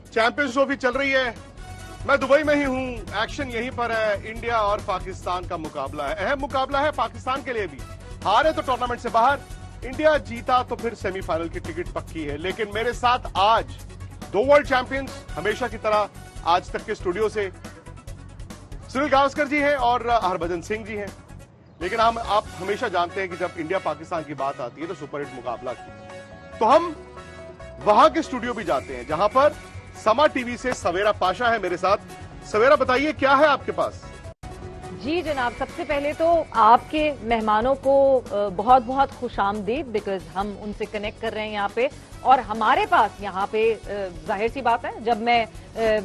Champions trophy चल रही है, मैं दुबई में ही हूं, एक्शन यहीं पर है। इंडिया और पाकिस्तान का मुकाबला है, अहम मुकाबला है पाकिस्तान के लिए भी। हारे तो टूर्नामेंट से बाहर, इंडिया जीता तो फिर सेमीफाइनल की टिकट पक्की है। लेकिन मेरे साथ आज दो वर्ल्ड चैंपियंस, हमेशा की तरह आज तक के स्टूडियो से सुनील गावस्कर जी हैं और हरभजन सिंह जी हैं। लेकिन आप हमेशा जानते हैं कि जब इंडिया पाकिस्तान की बात आती है तो सुपरहिट मुकाबला की, तो हम वहां के स्टूडियो भी जाते हैं जहां पर समा टीवी से सवेरा पाशा है मेरे साथ। सवेरा, बताइए क्या है आपके पास? जी जनाब, सबसे पहले तो आपके मेहमानों को बहुत बहुत खुशामदीद, बिकॉज हम उनसे कनेक्ट कर रहे हैं यहाँ पे। और हमारे पास यहाँ पे जाहिर सी बात है, जब मैं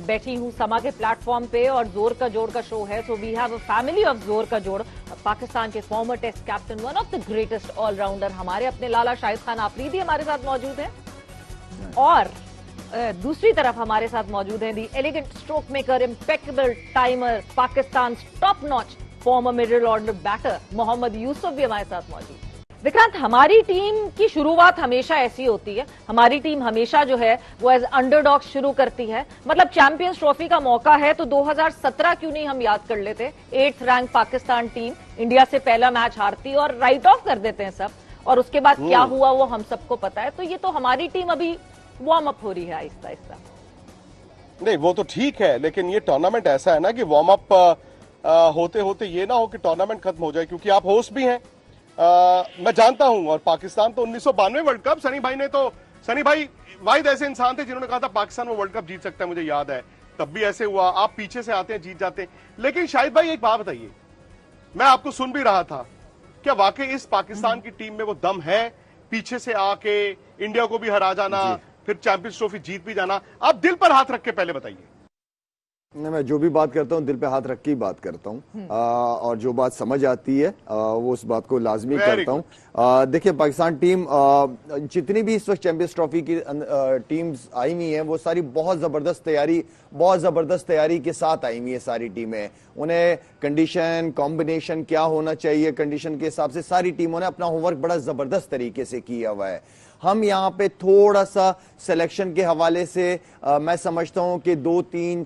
बैठी हूँ समा के प्लेटफॉर्म पे और जोर का जोड़ का शो है, so we have a family of जोर का जोड़। पाकिस्तान के former test captain, one of the greatest allrounder हमारे अपने लाला शाहिद खान आफरीदी हमारे साथ मौजूद हैं। और दूसरी तरफ हमारे साथ मौजूद हैं the elegant stroke maker, impeccable timer, Pakistan top notch former middle order batter Mohammad Yusuf भी हमारे साथ मौजूद है। विक्रांत, हमारी टीम की शुरुआत हमेशा ऐसी होती है, हमारी टीम हमेशा जो है वो एज अंडरडॉग शुरू करती है। मतलब चैंपियंस ट्रॉफी का मौका है तो 2017 क्यों नहीं हम याद कर लेते। 8th rank Pakistan team India से पहला मैच हारती और राइट ऑफ कर देते हैं सब, और उसके बाद क्या हुआ वो हम सबको पता है। तो ये तो हमारी टीम अभी वार्म अप हो रही है आहिस्ता आहिस्ता। नहीं, वो तो ठीक है, लेकिन ये टूर्नामेंट ऐसा है ना कि वार्म अप होते होते ये ना हो कि टूर्नामेंट खत्म हो जाए, क्योंकि आप होस्ट भी हैं। मैं जानता हूं, और पाकिस्तान तो 1992 वर्ल्ड कप, सनी भाई वाहिद ऐसे इंसान थे जिन्होंने कहा था पाकिस्तान वो वर्ल्ड कप जीत सकता है, मुझे याद है तब भी ऐसे हुआ। आप पीछे से आते हैं, जीत जाते हैं। लेकिन शाहिद भाई एक बात बताइए, मैं आपको सुन भी रहा था, क्या वाकई इस पाकिस्तान की टीम में वो दम है पीछे से आके इंडिया को भी हरा जाना, फिर चैंपियंस ट्रॉफी जीत भी जाना? आप दिल पर हाथ रख के पहले बताइए। मैं जो भी बात करता हूँ दिल पे हाथ रख के ही बात करता हूँ, और जो बात समझ आती है वो उस बात को लाजमी करता हूँ। देखिए, पाकिस्तान टीम जितनी भी इस वक्त चैंपियंस ट्रॉफी की टीम्स आई हुई हैं वो सारी बहुत जबरदस्त तैयारी के साथ आई हुई है। सारी टीमें, उन्हें कंडीशन कॉम्बिनेशन क्या होना चाहिए, कंडीशन के हिसाब से सारी टीमों ने अपना होमवर्क बड़ा जबरदस्त तरीके से किया हुआ है। हम यहाँ पे थोड़ा सा सिलेक्शन के हवाले से मैं समझता हूँ कि 2-3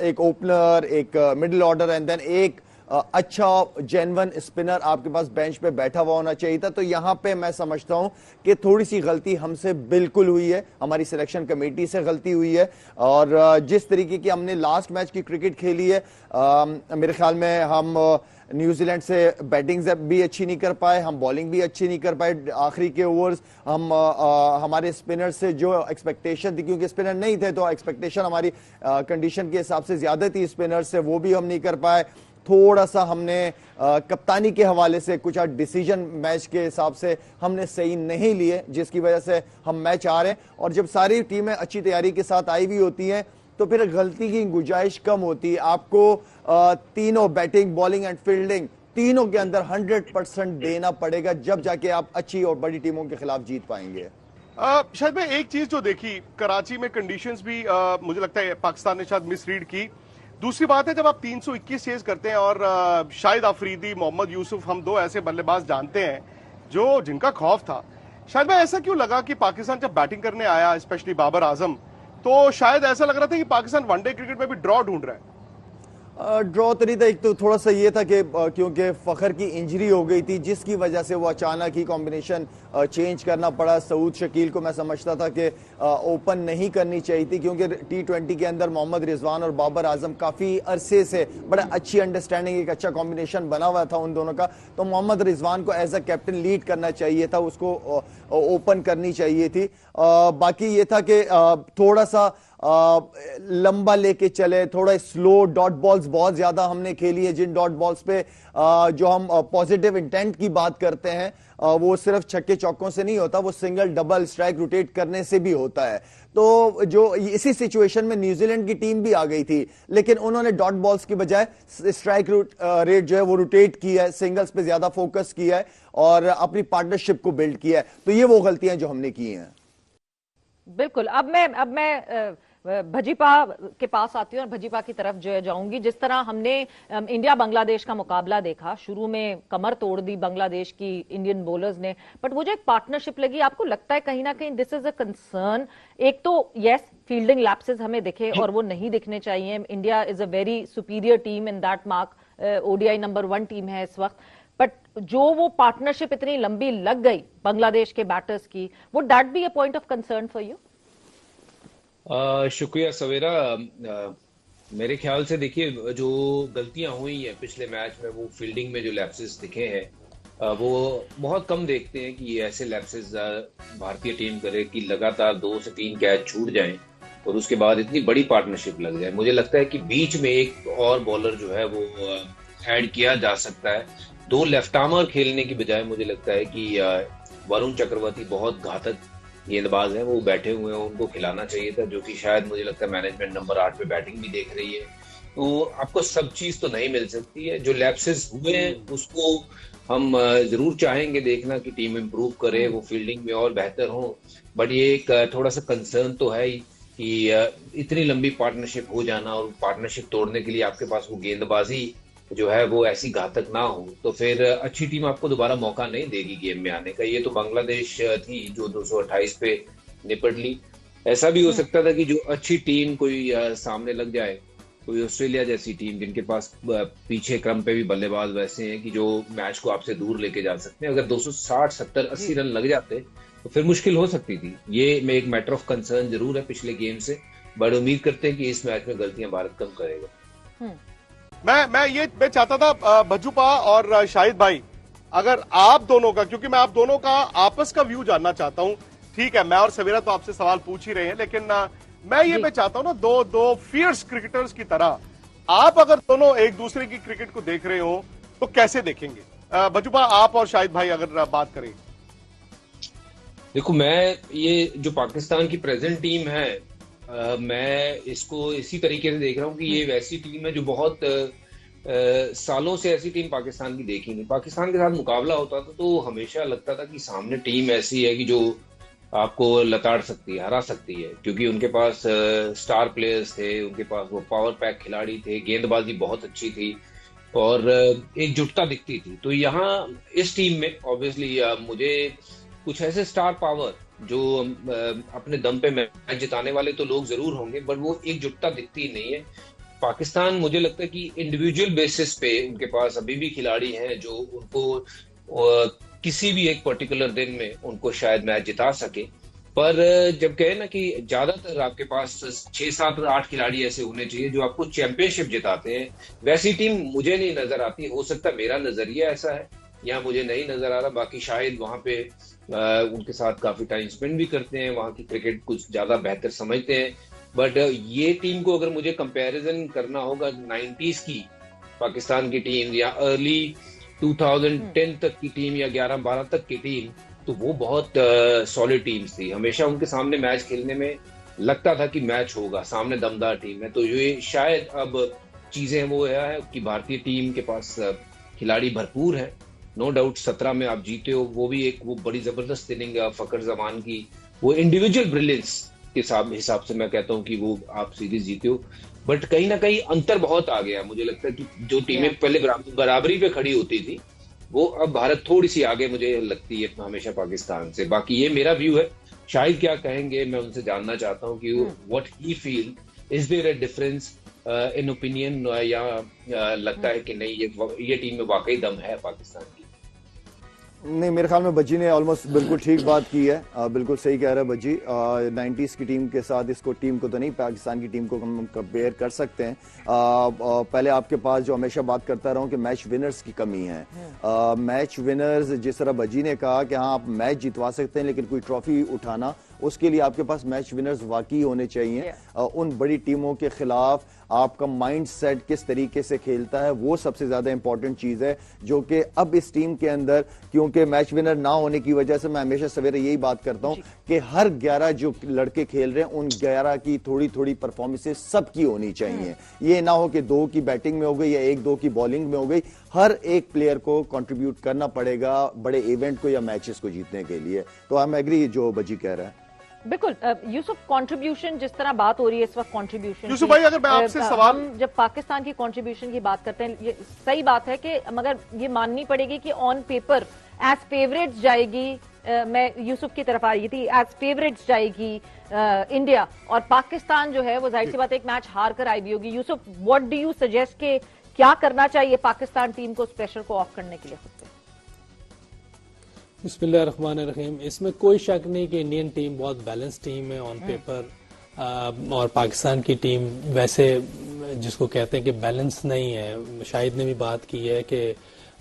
एक ओपनर, एक मिडिल ऑर्डर एंड देन एक अच्छा जेन्युइन स्पिनर आपके पास बेंच पे बैठा हुआ होना चाहिए था। तो यहाँ पे मैं समझता हूँ कि थोड़ी सी गलती हमसे बिल्कुल हुई है, हमारी सिलेक्शन कमेटी से गलती हुई है। और जिस तरीके की हमने लास्ट मैच की क्रिकेट खेली है, मेरे ख्याल में हम न्यूजीलैंड से बैटिंग भी अच्छी नहीं कर पाए, हम बॉलिंग भी अच्छी नहीं कर पाए। आखिरी के ओवर्स हम हमारे स्पिनर से जो एक्सपेक्टेशन थी, क्योंकि स्पिनर नहीं थे तो एक्सपेक्टेशन हमारी कंडीशन के हिसाब से ज्यादा थी स्पिनर से, वो भी हम नहीं कर पाए। थोड़ा सा हमने कप्तानी के हवाले से कुछ डिसीजन मैच के हिसाब से हमने सही नहीं लिए, जिसकी वजह से हम मैच आ रहे हैं। और जब सारी टीमें अच्छी तैयारी के साथ आई हुई होती हैं तो फिर गलती की गुंजाइश कम होती है। आपको तीनों बैटिंग, बॉलिंग एंड फील्डिंग तीनों के अंदर 100% देना पड़ेगा, जब जाके आप अच्छी और बड़ी टीमों के खिलाफ जीत पाएंगे। शायद मैं एक चीज जो देखी, कराची में कंडीशंस भी मुझे लगता है पाकिस्तान ने शायद मिसरीड की। दूसरी बात है, जब आप 321 चेज करते हैं और शाहिद आफरीदी, मोहम्मद यूसुफ, हम दो ऐसे बल्लेबाज जानते हैं जो जिनका खौफ था। शायद मैं ऐसा क्यों लगा कि पाकिस्तान जब बैटिंग करने आया, स्पेशली बाबर आजम, तो शायद ऐसा लग रहा था कि पाकिस्तान वनडे क्रिकेट में भी ड्रॉ ढूंढ रहा है। ड्रॉ तो नहीं था, एक तो थोड़ा सा ये था कि क्योंकि फखर की इंजरी हो गई थी, जिसकी वजह से वो अचानक ही कॉम्बिनेशन चेंज करना पड़ा। सऊद शकील को मैं समझता था कि ओपन नहीं करनी चाहिए थी, क्योंकि T20 के अंदर मोहम्मद रिजवान और बाबर आजम काफी अरसे से बड़ा अच्छी अंडरस्टैंडिंग, एक अच्छा कॉम्बिनेशन बना हुआ था उन दोनों का। तो मोहम्मद रिजवान को एज अ कैप्टन लीड करना चाहिए था, उसको ओपन करनी चाहिए थी। बाकी ये था कि थोड़ा सा लंबा लेके चले, थोड़ा स्लो, डॉट बॉल्स बहुत ज्यादा हमने खेली है, जिन डॉट बॉल्स पे जो हम पॉजिटिव इंटेंट की बात करते हैं वो सिर्फ छक्के चौकों से नहीं होता, वो सिंगल, डबल, स्ट्राइक रोटेट करने से भी होता है। तो जो इसी सिचुएशन में न्यूजीलैंड की टीम भी आ गई थी, लेकिन उन्होंने डॉट बॉल्स की बजाय स्ट्राइक रेट जो है वो रोटेट किया है, सिंगल्स पे ज्यादा फोकस किया है और अपनी पार्टनरशिप को बिल्ड किया है। तो ये वो गलतियां जो हमने की हैं। बिल्कुल। अब मैं भजीपा के पास आती हूँ और भजीपा की तरफ जो है जाऊंगी। जिस तरह हमने इंडिया बांग्लादेश का मुकाबला देखा, शुरू में कमर तोड़ दी बांग्लादेश की इंडियन बॉलर्स ने, बट मुझे एक पार्टनरशिप लगी। आपको लगता है कहीं ना कहीं दिस इज अ कंसर्न? एक तो यस, फील्डिंग लैप्सेस हमें दिखे और वो नहीं दिखने चाहिए। India is a very superior team in that mark, ODI number 1 team है इस वक्त, बट जो वो पार्टनरशिप इतनी लंबी लग गई बांग्लादेश के बैटर्स की, would that be a point of concern for you? शुक्रिया सवेरा। मेरे ख्याल से देखिए, जो गलतियां हुई हैं पिछले मैच में, वो फील्डिंग में जो लैप्सेस दिखे हैं, वो बहुत कम देखते हैं कि ये ऐसे लैप्सेस भारतीय टीम करे कि लगातार 2 से 3 कैच छूट जाएं और उसके बाद इतनी बड़ी पार्टनरशिप लग जाए। मुझे लगता है कि बीच में एक और बॉलर जो है वो ऐड किया जा सकता है। 2 लेफ्ट आर्मर खेलने की बजाय मुझे लगता है कि वरुण चक्रवर्ती बहुत घातक गेंदबाज हैं, वो बैठे हुए हैं, उनको खिलाना चाहिए था, जो कि शायद मुझे लगता है मैनेजमेंट नंबर 8 पे बैटिंग भी देख रही है। तो आपको सब चीज तो नहीं मिल सकती है। जो लैप्सेस हुए हैं उसको हम जरूर चाहेंगे देखना कि टीम इंप्रूव करे, वो फील्डिंग में और बेहतर हो, बट ये एक थोड़ा सा कंसर्न तो है ही कि इतनी लंबी पार्टनरशिप हो जाना और पार्टनरशिप तोड़ने के लिए आपके पास वो गेंदबाजी जो है वो ऐसी घातक ना हो, तो फिर अच्छी टीम आपको दोबारा मौका नहीं देगी गेम में आने का। ये तो बांग्लादेश थी जो 228 पे निपट ली। ऐसा भी हो सकता था कि जो अच्छी टीम कोई सामने लग जाए, कोई ऑस्ट्रेलिया जैसी टीम जिनके पास पीछे क्रम पे भी बल्लेबाज वैसे हैं कि जो मैच को आपसे दूर लेके जा सकते हैं, अगर 260, 70, 80 रन लग जाते तो फिर मुश्किल हो सकती थी। ये में एक मैटर ऑफ कंसर्न जरूर है पिछले गेम से, बट उम्मीद करते हैं कि इस मैच में गलतियां भारत कम करेगा। मैं चाहता था भज्जूपा और शाहिद भाई, अगर आप दोनों का, क्योंकि मैं आप दोनों का आपस का व्यू जानना चाहता हूं। ठीक है, मैं और सवेरा तो आपसे सवाल पूछ ही रहे हैं, लेकिन मैं चाहता हूं ना, दो फियर्स क्रिकेटर्स की तरह आप अगर दोनों एक दूसरे की क्रिकेट को देख रहे हो तो कैसे देखेंगे? भज्जूपा, आप और शाहिद भाई अगर बात करें। देखो, मैं ये जो पाकिस्तान की प्रेजेंट टीम है, मैं इसको इसी तरीके से देख रहा हूँ कि ये वैसी टीम है जो बहुत सालों से ऐसी टीम पाकिस्तान की देखी नहीं। पाकिस्तान के साथ मुकाबला होता था तो हमेशा लगता था कि सामने टीम ऐसी है कि जो आपको लताड़ सकती है, हरा सकती है, क्योंकि उनके पास स्टार प्लेयर्स थे, उनके पास वो पावर पैक खिलाड़ी थे, गेंदबाजी बहुत अच्छी थी और एकजुटता दिखती थी। तो यहाँ इस टीम में ऑब्वियसली मुझे कुछ ऐसे स्टार पावर जो अपने दम पे मैच जिताने वाले तो लोग जरूर होंगे, बट वो एकजुटता दिखती नहीं है। पाकिस्तान, मुझे लगता है कि इंडिविजुअल बेसिस पे उनके पास अभी भी खिलाड़ी हैं जो उनको किसी भी एक पर्टिकुलर दिन में उनको शायद मैच जिता सके, पर जब कहे ना कि ज्यादातर आपके पास 6, 7, 8 खिलाड़ी ऐसे होने चाहिए जो आपको चैंपियनशिप जिताते हैं, वैसी टीम मुझे नहीं नजर आती। हो सकता है मेरा नजरिया ऐसा है, या मुझे नहीं नजर आ रहा। बाकी शायद वहां पे उनके साथ काफी टाइम स्पेंड भी करते हैं, वहां की क्रिकेट कुछ ज्यादा बेहतर समझते हैं, बट ये टीम को अगर मुझे कंपैरिजन करना होगा 90s की पाकिस्तान की टीम या अर्ली 2010 तक की टीम या 11-12 तक की टीम, तो वो बहुत सॉलिड टीम्स थी। हमेशा उनके सामने मैच खेलने में लगता था कि मैच होगा, सामने दमदार टीम है। तो ये शायद अब चीजें वो है कि भारतीय टीम के पास खिलाड़ी भरपूर है, नो डाउट। 17 में आप जीते हो, वो भी एक वो बड़ी जबरदस्त इनिंग फकर जमान की, वो इंडिविजुअल ब्रिलियंस के हिसाब से मैं कहता हूं कि वो आप सीरीज जीते हो, बट कहीं ना कहीं अंतर बहुत आ गया। मुझे लगता है कि जो टीमें पहले बराबरी पे खड़ी होती थी, वो अब भारत थोड़ी सी आगे मुझे लगती है हमेशा पाकिस्तान से। बाकी ये मेरा व्यू है, शायद क्या कहेंगे, मैं उनसे जानना चाहता हूँ कि what he feel, is there a difference in opinion, या लगता है कि नहीं ये टीम में वाकई दम है पाकिस्तान की? नहीं, मेरे ख्याल में बज्जी ने ऑलमोस्ट बिल्कुल ठीक बात की है, बिल्कुल सही कह रहा है बज्जी। 90s की टीम के साथ इसको टीम को तो नहीं, पाकिस्तान की टीम को हम कंपेयर कर सकते हैं। पहले आपके पास जो हमेशा बात करता रहा हूं कि मैच विनर्स की कमी है। मैच विनर्स, जिस तरह बज्जी ने कहा कि हाँ आप मैच जितवा सकते हैं, लेकिन कोई ट्रॉफी उठाना, उसके लिए आपके पास मैच विनर्स वाकई होने चाहिए। उन बड़ी टीमों के खिलाफ आपका माइंड सेट किस तरीके से खेलता है, वो सबसे ज्यादा इंपॉर्टेंट चीज है, जो कि अब इस टीम के अंदर, क्योंकि मैच विनर ना होने की वजह से मैं हमेशा सवेरे यही बात करता हूं कि हर 11 जो लड़के खेल रहे हैं, उन 11 की थोड़ी थोड़ी परफॉर्मेंसेस सबकी होनी चाहिए। ये ना हो कि 2 की बैटिंग में हो गई या 1-2 की बॉलिंग में हो गई। हर एक प्लेयर को कंट्रीब्यूट करना पड़ेगा बड़े इवेंट को या मैचेस को जीतने के लिए। तो आई एम एग्री जो बजी कह रहा है। बिल्कुल। यूसुफ, कंट्रीब्यूशन जिस तरह बात हो रही है इस वक्त कंट्रीब्यूशन, यूसुफ भाई अगर मैं आपसे सवाल, हम जब पाकिस्तान की कंट्रीब्यूशन की बात करते हैं, ये सही बात है कि मगर ये माननी पड़ेगी कि ऑन पेपर एज फेवरेट्स जाएगी, मैं यूसुफ की तरफ आ रही थी, एज फेवरेट्स जाएगी इंडिया, और पाकिस्तान जो है वो जाहिर सी बात है एक मैच हार कर आई भी होगी। Yusuf, what do you suggest के क्या करना चाहिए पाकिस्तान टीम को उस प्रेशर को ऑफ करने के लिए खुद से? बिस्मिल्लाहिर्रहमानिर्रहीम। इसमें कोई शक नहीं कि इंडियन टीम बहुत बैलेंस टीम है ऑन पेपर, और पाकिस्तान की टीम वैसे जिसको कहते हैं कि बैलेंस नहीं है। शाहिद ने भी बात की है कि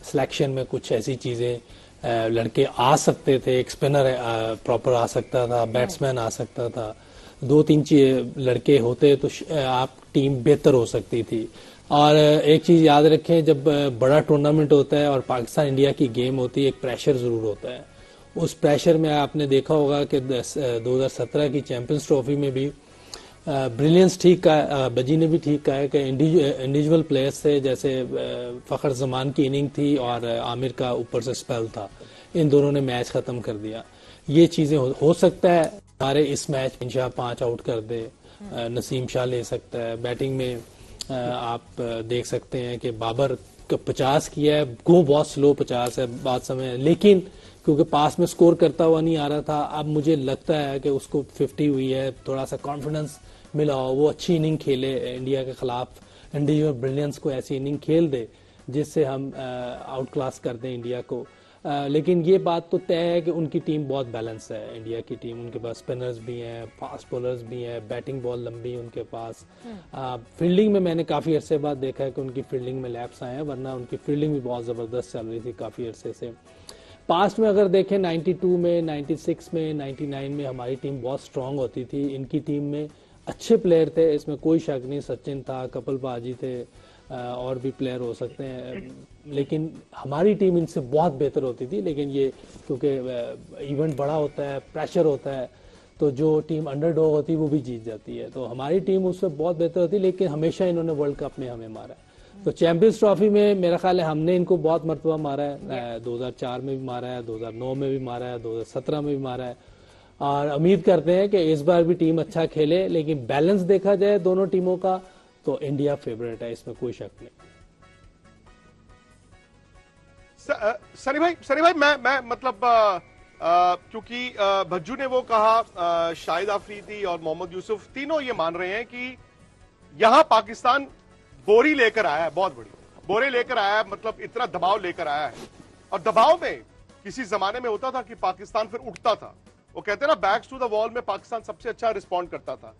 सिलेक्शन में कुछ ऐसी चीज़ें लड़के आ सकते थे, एक स्पिनर प्रॉपर आ सकता था, बैट्समैन आ सकता था, 2-3 लड़के होते तो आप टीम बेहतर हो सकती थी। और एक चीज़ याद रखें, जब बड़ा टूर्नामेंट होता है और पाकिस्तान इंडिया की गेम होती है, एक प्रेशर ज़रूर होता है। उस प्रेशर में आपने देखा होगा कि 2017 की चैंपियंस ट्रॉफी में भी ब्रिलियंस ठीक का, बजी ने भी ठीक कहा है कि इंडिविजुअल प्लेयर्स से, जैसे फ़खर जमान की इनिंग थी और आमिर का ऊपर से स्पेल था, इन दोनों ने मैच ख़त्म कर दिया। ये चीज़ें हो सकता है हमारे इस मैच में शाह 5 आउट कर दे, नसीम शाह ले सकता है। बैटिंग में आप देख सकते हैं कि बाबर 50 किया है, गो बहुत स्लो 50 है बात समय, लेकिन क्योंकि पास में स्कोर करता हुआ नहीं आ रहा था, अब मुझे लगता है कि उसको 50 हुई है, थोड़ा सा कॉन्फिडेंस मिला हो, वो अच्छी इनिंग खेले इंडिया के खिलाफ, इंडिविजुअल ब्रिलियंस को ऐसी इनिंग खेल दे जिससे हम आउट क्लास कर दें इंडिया को। लेकिन ये बात तो तय है कि उनकी टीम बहुत बैलेंस है इंडिया की टीम। उनके पास स्पिनर्स भी हैं, फास्ट बॉलर्स भी हैं, बैटिंग बॉल लंबी है उनके पास। फील्डिंग में मैंने काफ़ी अरसे बाद देखा है कि उनकी फील्डिंग में लैप्स आए हैं, वरना उनकी फील्डिंग भी बहुत ज़बरदस्त चल रही थी काफ़ी अरसे से। पास्ट में अगर देखें 92 में, 96 में, 99 में हमारी टीम बहुत स्ट्रांग होती थी। इनकी टीम में अच्छे प्लेयर थे, इसमें कोई शक नहीं। सचिन था, कपिल बाजी थे, और भी प्लेयर हो सकते हैं, लेकिन हमारी टीम इनसे बहुत बेहतर होती थी। लेकिन ये क्योंकि इवेंट बड़ा होता है, प्रेशर होता है, तो जो टीम अंडरडॉग होती है वो भी जीत जाती है। तो हमारी टीम उससे बहुत बेहतर होती है, लेकिन हमेशा इन्होंने वर्ल्ड कप में हमें मारा है। तो चैंपियंस ट्रॉफी में मेरा ख्याल है हमने इनको बहुत मरतबा मारा है, 2004 में भी मारा है, 2009 में भी मारा है, 2017 में भी मारा है, और उम्मीद करते हैं कि इस बार भी टीम अच्छा खेले। लेकिन बैलेंस देखा जाए दोनों टीमों का तो इंडिया फेवरेट है, इसमें कोई शक नहीं। सनी भाई मैं मतलब क्योंकि भज्जू ने वो कहा, शाहिद आफरीदी और मोहम्मद यूसुफ तीनों ये मान रहे हैं कि यहां पाकिस्तान बोरी लेकर आया है, बहुत बड़ी बोरे लेकर आया है, मतलब इतना दबाव लेकर आया है। और दबाव में किसी जमाने में होता था कि पाकिस्तान फिर उठता था, वो कहते हैं ना बैक्स टू द वॉल में पाकिस्तान सबसे अच्छा रिस्पॉन्ड करता था।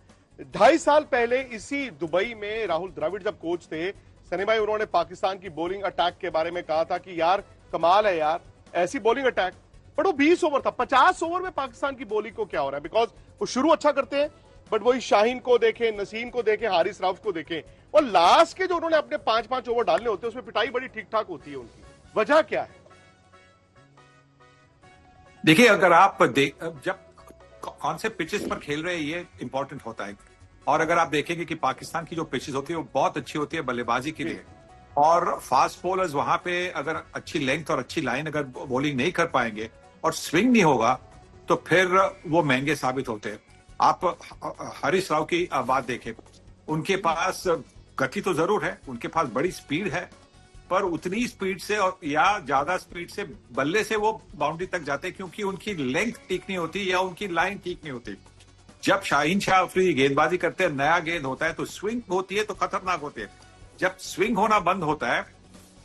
2.5 साल पहले इसी दुबई में राहुल द्रविड़ जब कोच थे, सनी भाई, उन्होंने पाकिस्तान की बॉलिंग अटैक के बारे में कहा था कि यार कमाल है यार, ऐसी बॉलिंग अटैक। बट वो 20 ओवर था, 50 ओवर में पाकिस्तान की बॉलिंग को क्या हो रहा है, बिकॉज वो शुरू अच्छा करते हैं, बट वही शाहीन को देखें, नसीम को देखें, हारिस राउफ को देखें, और लास्ट के जो उन्होंने अपने 5-5 ओवर डालने होते हैं उसमें पिटाई बड़ी ठीक ठाक होती है उनकी। वजह क्या है? देखिए, अगर आप जब कौन से पिचेस पर खेल रहे हैं ये इंपॉर्टेंट होता है। और अगर आप देखेंगे कि पाकिस्तान की जो पिचेस होती है वो बहुत अच्छी होती है बल्लेबाजी के लिए, और फास्ट बॉलर्स वहां पे अगर अच्छी लेंथ और अच्छी लाइन अगर बॉलिंग नहीं कर पाएंगे और स्विंग नहीं होगा तो फिर वो महंगे साबित होते हैं। आप हारिस राव की बात देखें, उनके पास गति तो जरूर है, उनके पास बड़ी स्पीड है, पर उतनी स्पीड से और या ज्यादा स्पीड से बल्ले से वो बाउंड्री तक जाते हैं क्योंकि उनकी लेंथ ठीक नहीं होती या उनकी लाइन ठीक नहीं होती। जब शाहीन शाह अफरीदी गेंदबाजी करते हैं, नया गेंद होता है तो स्विंग होती है तो खतरनाक होती है। जब स्विंग होना बंद होता है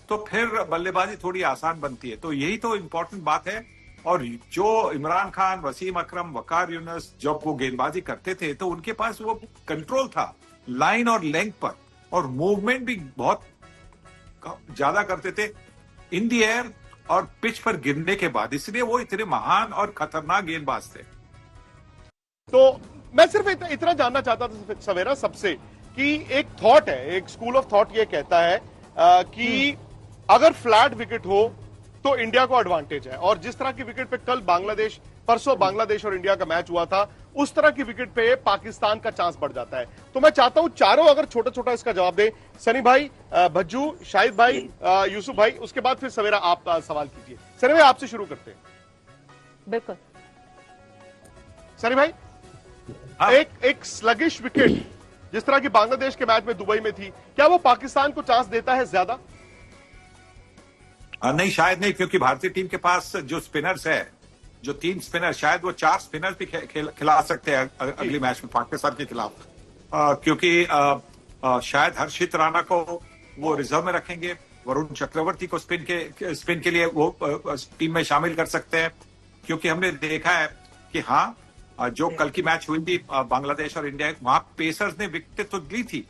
तो फिर बल्लेबाजी थोड़ी आसान बनती है। तो यही तो इम्पोर्टेंट बात है। और जो इमरान खान, वसीम अकरम, वकार यूनुस जब वो गेंदबाजी करते थे तो उनके पास वो कंट्रोल था लाइन और लेंथ पर, और मूवमेंट भी बहुत ज्यादा करते थे इन दी एयर और पिच पर गिरने के बाद, इसलिए वो इतने महान और खतरनाक गेंदबाज थे। तो मैं सिर्फ इतना जानना चाहता था सवेरा सबसे कि एक थॉट है, एक स्कूल ऑफ थॉट ये कहता है कि अगर फ्लैट विकेट हो तो इंडिया को एडवांटेज है, और जिस तरह की विकेट पे कल बांग्लादेश, परसों बांग्लादेश और इंडिया का मैच हुआ था, उस तरह की विकेट पे पाकिस्तान का चांस बढ़ जाता है। तो मैं चाहता हूं चारों अगर छोटा छोटा इसका जवाब दे, सनी भाई, भज्जू, शाहिद भाई, यूसुफ भाई, उसके बाद फिर सवेरा आप सवाल कीजिए। सनी भाई आपसे शुरू करते हैं। बिल्कुल सनी भाई। हाँ। एक स्लगिश विकेट जिस तरह की बांग्लादेश के मैच में दुबई में थी, क्या वो पाकिस्तान को चांस देता है ज्यादा? नहीं, शायद नहीं, क्योंकि भारतीय टीम के पास जो स्पिनर्स है, जो 3 स्पिनर, शायद वो 4 स्पिनर भी खिला सकते हैं अगली मैच में पाकिस्तान के खिलाफ, क्योंकि शायद हर्षित राणा को वो रिजर्व में रखेंगे, वरुण चक्रवर्ती को स्पिन के लिए वो टीम में शामिल कर सकते हैं, क्योंकि हमने देखा है कि हाँ, जो कल की मैच हुई थी बांग्लादेश और इंडिया, वहां पेसर्स ने विकेट तो ली थी,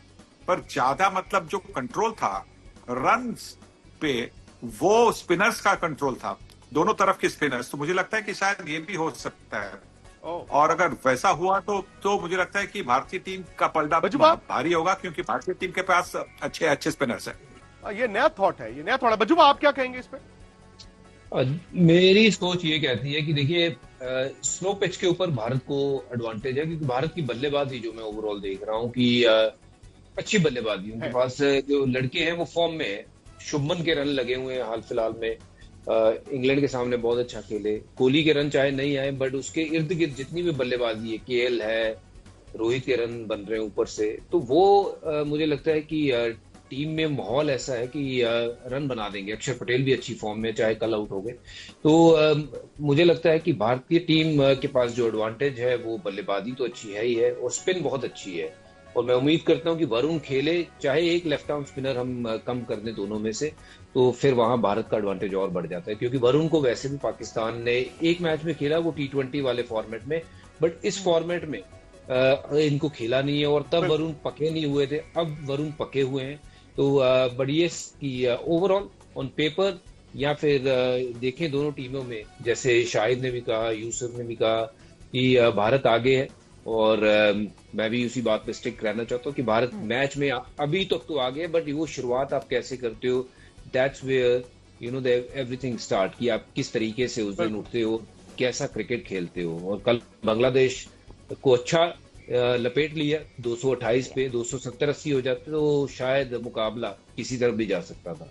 पर ज्यादा मतलब जो कंट्रोल था रन्स पे, वो स्पिनर्स का कंट्रोल था, दोनों तरफ के स्पिनर्स। तो मुझे लगता है कि शायद ये भी हो सकता है, और अगर वैसा हुआ तो मुझे लगता है कि भारतीय टीम का पलड़ा भारी होगा, क्योंकि भारतीय टीम के पास अच्छे स्पिनर्स हैं। ये नया थॉट है, ये नया थॉट है। बजुबा, आप क्या कहेंगे इस पे? मेरी सोच ये कहती है कि देखिए, स्लो पिच के ऊपर भारत को एडवांटेज है, क्योंकि भारत की बल्लेबाजी जो मैं ओवरऑल देख रहा हूँ कि अच्छी बल्लेबाजी, उनके पास जो लड़के हैं वो फॉर्म में है। शुभमन के रन लगे हुए हैं हाल फिलहाल में, इंग्लैंड के सामने बहुत अच्छा खेले। कोहली के रन चाहे नहीं आए, बट उसके इर्द गिर्द जितनी भी बल्लेबाजी है, केएल है, रोहित के रन बन रहे हैं ऊपर से, तो वो मुझे लगता है कि टीम में माहौल ऐसा है कि रन बना देंगे। अक्षर पटेल भी अच्छी फॉर्म में, चाहे कल आउट हो गए। तो मुझे लगता है कि भारतीय टीम के पास जो एडवांटेज है वो बल्लेबाजी तो अच्छी है ही है, और स्पिन बहुत अच्छी है। और मैं उम्मीद करता हूं कि वरुण खेले, चाहे एक लेफ्ट आर्म स्पिनर हम कम कर दें दोनों में से, तो फिर वहां भारत का एडवांटेज और बढ़ जाता है, क्योंकि वरुण को वैसे भी पाकिस्तान ने एक मैच में खेला, वो T20 वाले फॉर्मेट में, बट इस फॉर्मेट में इनको खेला नहीं है, और तब वरुण पके नहीं हुए थे, अब वरुण पके हुए हैं। तो बढ़िया कि ओवरऑल ऑन पेपर या फिर देखें दोनों टीमों में, जैसे शाहिद ने भी कहा, यूसुफ ने भी कहा कि भारत आगे है, और मैं भी उसी बात पे स्टिक रहना चाहता हूँ कि भारत मैच में अभी तक तो आगे है, बट वो शुरुआत आप कैसे करते हो, that's where you know everything start, कि आप किस तरीके से उस दिन उठते हो, कैसा क्रिकेट खेलते हो। और कल बांग्लादेश को अच्छा लपेट लिया 228 पे, 270-80 हो जाते तो शायद मुकाबला किसी तरफ भी जा सकता था।